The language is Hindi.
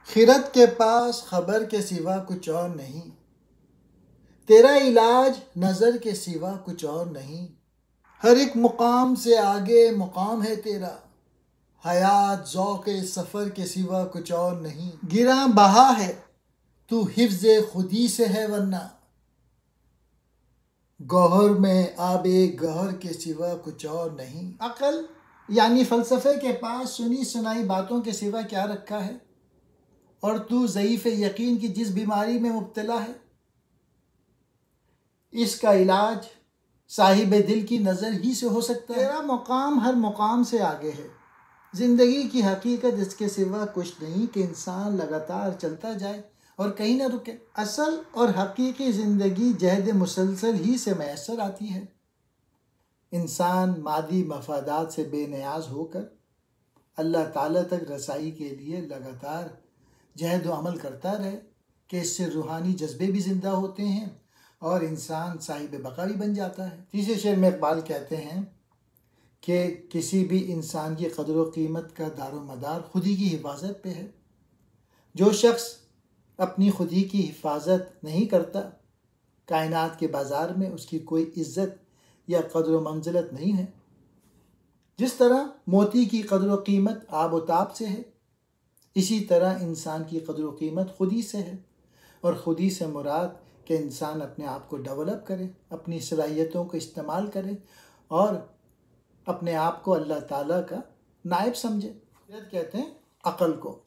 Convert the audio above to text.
खिरत के पास खबर के सिवा कुछ और नहीं, तेरा इलाज नज़र के सिवा कुछ और नहीं। हर एक मुकाम से आगे मुकाम है तेरा, हयात ज़ौक़े सफ़र के सिवा कुछ और नहीं। गिरा बहा है तू हिफ्ज़े खुदी से है, वरना गौहर में आबे गहर के सिवा कुछ और नहीं। अक़ल यानी फ़लसफ़े के पास सुनी सुनाई बातों के सिवा क्या रखा है, और तू ज़ईफ़ यकीन की जिस बीमारी में मुब्तला है, इसका इलाज साहिब दिल की नज़र ही से हो सकता है। तेरा मुकाम हर मुकाम से आगे है, ज़िंदगी की हकीकत इसके सिवा कुछ नहीं कि इंसान लगातार चलता जाए और कहीं ना रुके। असल और हकीकी ज़िंदगी जहद मुसलसल ही से मैसर आती है। इंसान मादी मफादात से बेनियाज होकर अल्लाह ताला तक रसाई के लिए लगातार जहद व अमल करता रहे कि इससे रूहानी जज्बे भी ज़िंदा होते हैं और इंसान साहिब बका भी बन जाता है। तीसरे शेर में इकबाल कहते हैं कि किसी भी इंसान की कदर व कीमत का दारो मदार खुदी की हिफाजत पे है। जो शख्स अपनी खुदी की हिफाजत नहीं करता, कायनात के बाज़ार में उसकी कोई इज़्ज़त या कदर व मंजिलत नहीं है। जिस तरह मोती की कदर व कीमत आब व ताब से है, इसी तरह इंसान की कदर व कीमत खुदी से है। और खुदी से मुराद कि इंसान अपने आप को डेवलप करे, अपनी सलाहियतों को इस्तेमाल करे और अपने आप को अल्लाह ताला का नायब समझे। कहते हैं अक़ल को।